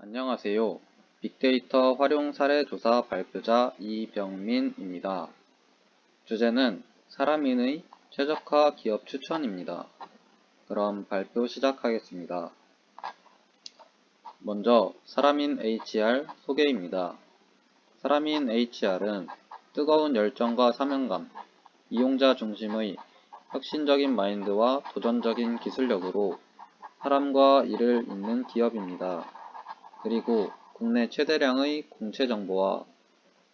안녕하세요. 빅데이터 활용 사례 조사 발표자 이병민입니다. 주제는 사람인의 최적화 기업 추천입니다. 그럼 발표 시작하겠습니다. 먼저 사람인 HR 소개입니다. 사람인 HR은 뜨거운 열정과 사명감, 이용자 중심의 혁신적인 마인드와 도전적인 기술력으로 사람과 일을 잇는 기업입니다. 그리고 국내 최대량의 공채 정보와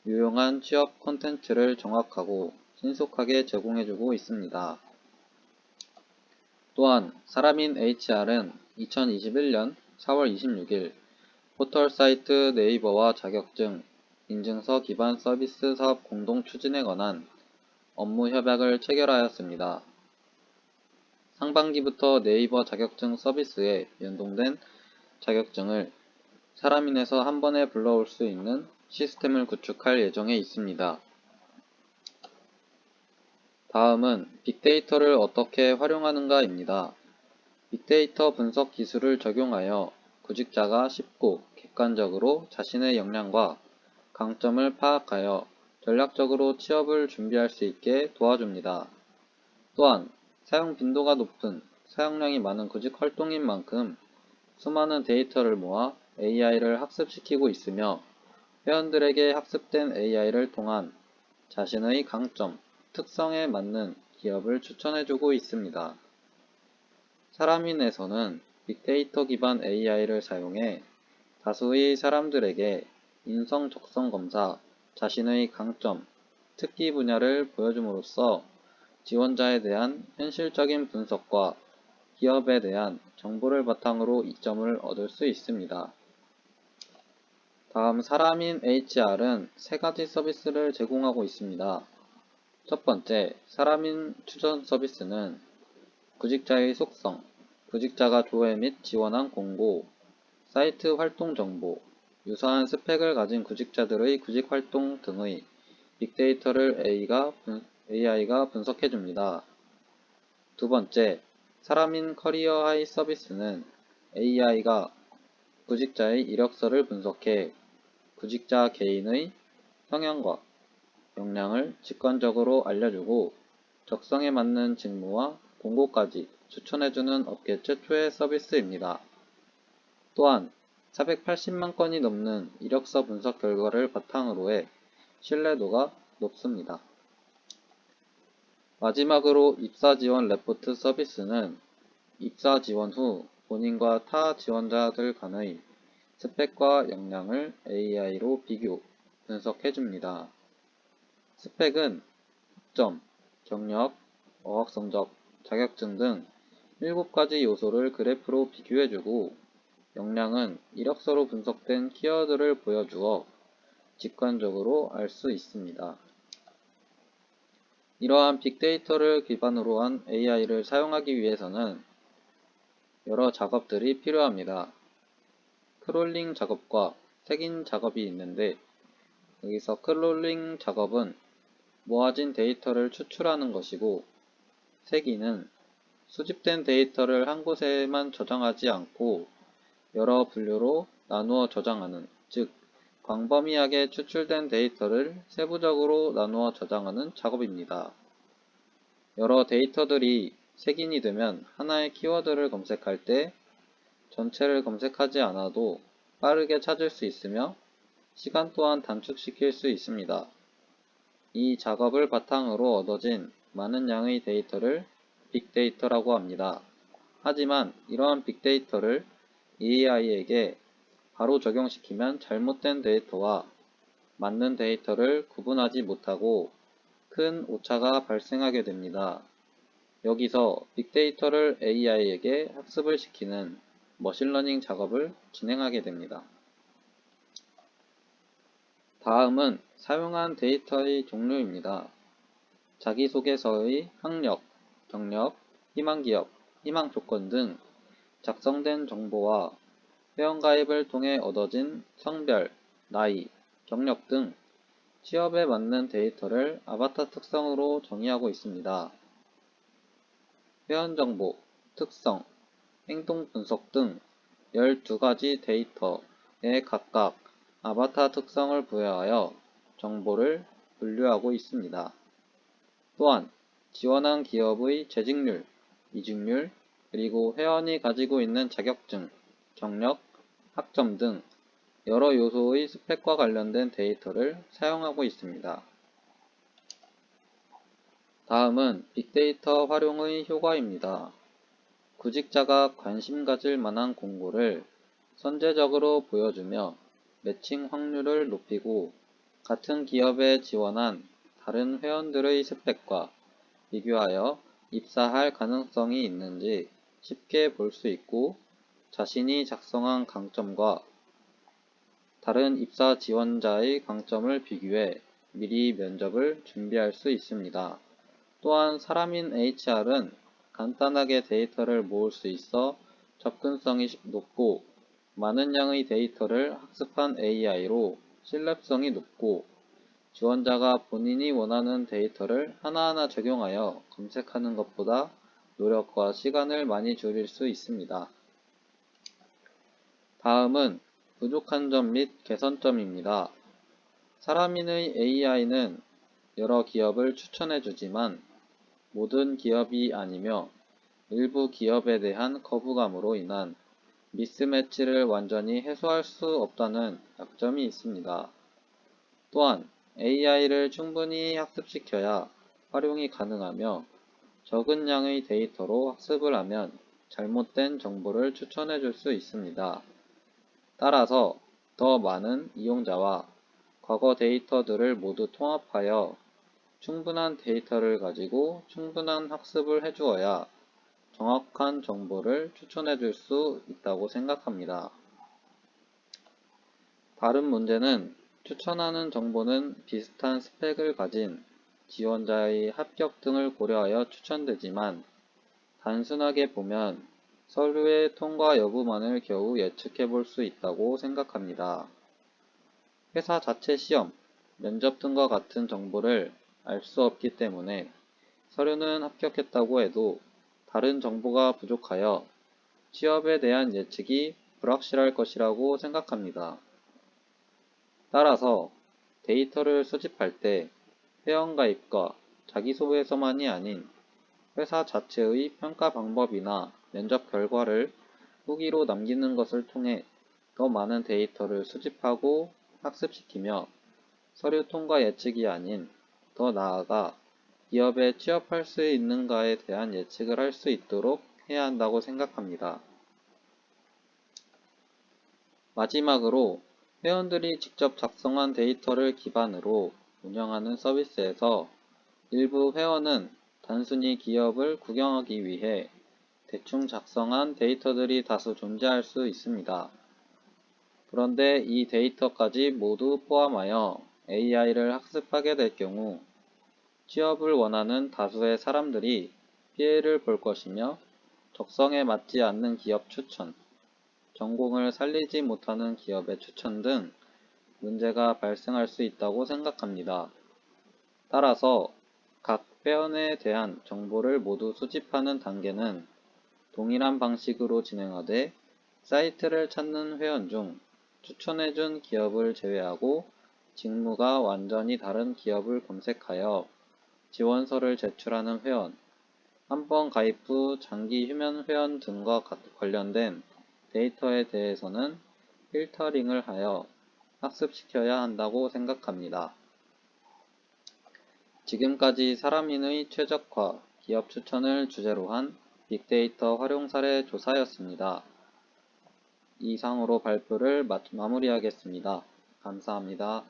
유용한 취업 콘텐츠를 정확하고 신속하게 제공해주고 있습니다. 또한 사람인 HR은 2021년 4월 26일 포털 사이트 네이버와 자격증, 인증서 기반 서비스 사업 공동 추진에 관한 업무 협약을 체결하였습니다. 상반기부터 네이버 자격증 서비스에 연동된 자격증을 사람인에서 한 번에 불러올 수 있는 시스템을 구축할 예정에 있습니다. 다음은 빅데이터를 어떻게 활용하는가입니다. 빅데이터 분석 기술을 적용하여 구직자가 쉽고 객관적으로 자신의 역량과 강점을 파악하여 전략적으로 취업을 준비할 수 있게 도와줍니다. 또한 사용 빈도가 높은 사용량이 많은 구직 활동인 만큼 수많은 데이터를 모아 AI를 학습시키고 있으며 회원들에게 학습된 AI를 통한 자신의 강점, 특성에 맞는 기업을 추천해주고 있습니다. 사람인에서는 빅데이터 기반 AI를 사용해 다수의 사람들에게 인성 적성 검사, 자신의 강점, 특기 분야를 보여줌으로써 지원자에 대한 현실적인 분석과 기업에 대한 정보를 바탕으로 이점을 얻을 수 있습니다. 다음 사람인 HR은 세 가지 서비스를 제공하고 있습니다. 첫 번째, 사람인 추천 서비스는 구직자의 속성, 구직자가 조회 및 지원한 공고, 사이트 활동 정보, 유사한 스펙을 가진 구직자들의 구직 활동 등의 빅데이터를 AI가 분석해줍니다. 두 번째, 사람인 커리어 하이 서비스는 AI가 구직자의 이력서를 분석해 구직자 개인의 성향과 역량을 직관적으로 알려주고 적성에 맞는 직무와 공고까지 추천해주는 업계 최초의 서비스입니다. 또한 480만 건이 넘는 이력서 분석 결과를 바탕으로 해 신뢰도가 높습니다. 마지막으로 입사 지원 레포트 서비스는 입사 지원 후 본인과 타 지원자들 간의 스펙과 역량을 AI로 비교, 분석해줍니다. 스펙은 학점, 경력, 어학 성적, 자격증 등 7가지 요소를 그래프로 비교해주고 역량은 이력서로 분석된 키워드를 보여주어 직관적으로 알 수 있습니다. 이러한 빅데이터를 기반으로 한 AI를 사용하기 위해서는 여러 작업들이 필요합니다. 크롤링 작업과 색인 작업이 있는데 여기서 크롤링 작업은 모아진 데이터를 추출하는 것이고 색인은 수집된 데이터를 한 곳에만 저장하지 않고 여러 분류로 나누어 저장하는, 즉 광범위하게 추출된 데이터를 세부적으로 나누어 저장하는 작업입니다. 여러 데이터들이 색인이 되면 하나의 키워드를 검색할 때 전체를 검색하지 않아도 빠르게 찾을 수 있으며 시간 또한 단축시킬 수 있습니다. 이 작업을 바탕으로 얻어진 많은 양의 데이터를 빅데이터라고 합니다. 하지만 이러한 빅데이터를 AI에게 바로 적용시키면 잘못된 데이터와 맞는 데이터를 구분하지 못하고 큰 오차가 발생하게 됩니다. 여기서 빅데이터를 AI에게 학습을 시키는 머신러닝 작업을 진행하게 됩니다. 다음은 사용한 데이터의 종류입니다. 자기소개서의 학력, 경력, 희망기업, 희망조건 등 작성된 정보와 회원가입을 통해 얻어진 성별, 나이, 경력 등 취업에 맞는 데이터를 아바타 특성으로 정의하고 있습니다. 회원정보, 특성, 행동 분석 등 12가지 데이터 각각 아바타 특성을 부여하여 정보를 분류하고 있습니다. 또한 지원한 기업의 재직률, 이직률, 그리고 회원이 가지고 있는 자격증, 경력, 학점 등 여러 요소의 스펙과 관련된 데이터를 사용하고 있습니다. 다음은 빅데이터 활용의 효과입니다. 구직자가 관심 가질 만한 공고를 선제적으로 보여주며 매칭 확률을 높이고 같은 기업에 지원한 다른 회원들의 스펙과 비교하여 입사할 가능성이 있는지 쉽게 볼 수 있고 자신이 작성한 강점과 다른 입사 지원자의 강점을 비교해 미리 면접을 준비할 수 있습니다. 또한 사람인 HR은 간단하게 데이터를 모을 수 있어 접근성이 높고 많은 양의 데이터를 학습한 AI로 신뢰성이 높고 지원자가 본인이 원하는 데이터를 하나하나 적용하여 검색하는 것보다 노력과 시간을 많이 줄일 수 있습니다. 다음은 부족한 점 및 개선점입니다. 사람인의 AI는 여러 기업을 추천해주지만 모든 기업이 아니며 일부 기업에 대한 거부감으로 인한 미스매치를 완전히 해소할 수 없다는 약점이 있습니다. 또한 AI를 충분히 학습시켜야 활용이 가능하며 적은 양의 데이터로 학습을 하면 잘못된 정보를 추천해 줄 수 있습니다. 따라서 더 많은 이용자와 과거 데이터들을 모두 통합하여 충분한 데이터를 가지고 충분한 학습을 해주어야 정확한 정보를 추천해 줄 수 있다고 생각합니다. 다른 문제는 추천하는 정보는 비슷한 스펙을 가진 지원자의 합격 등을 고려하여 추천되지만 단순하게 보면 서류의 통과 여부만을 겨우 예측해 볼 수 있다고 생각합니다. 회사 자체 시험, 면접 등과 같은 정보를 알 수 없기 때문에 서류는 합격했다고 해도 다른 정보가 부족하여 취업에 대한 예측이 불확실할 것이라고 생각합니다. 따라서 데이터를 수집할 때 회원가입과 자기소개서만이 아닌 회사 자체의 평가 방법이나 면접 결과를 후기로 남기는 것을 통해 더 많은 데이터를 수집하고 학습시키며 서류 통과 예측이 아닌 더 나아가 기업에 취업할 수 있는가에 대한 예측을 할 수 있도록 해야 한다고 생각합니다. 마지막으로 회원들이 직접 작성한 데이터를 기반으로 운영하는 서비스에서 일부 회원은 단순히 기업을 구경하기 위해 대충 작성한 데이터들이 다수 존재할 수 있습니다. 그런데 이 데이터까지 모두 포함하여 AI를 학습하게 될 경우 취업을 원하는 다수의 사람들이 피해를 볼 것이며 적성에 맞지 않는 기업 추천, 전공을 살리지 못하는 기업의 추천 등 문제가 발생할 수 있다고 생각합니다. 따라서 각 회원에 대한 정보를 모두 수집하는 단계는 동일한 방식으로 진행하되 사이트를 찾는 회원 중 추천해준 기업을 제외하고 직무가 완전히 다른 기업을 검색하여 지원서를 제출하는 회원, 한 번 가입 후 장기 휴면 회원 등과 관련된 데이터에 대해서는 필터링을 하여 학습시켜야 한다고 생각합니다. 지금까지 사람인의 최적화, 기업 추천을 주제로 한 빅데이터 활용 사례 조사였습니다. 이상으로 발표를 마무리하겠습니다. 감사합니다.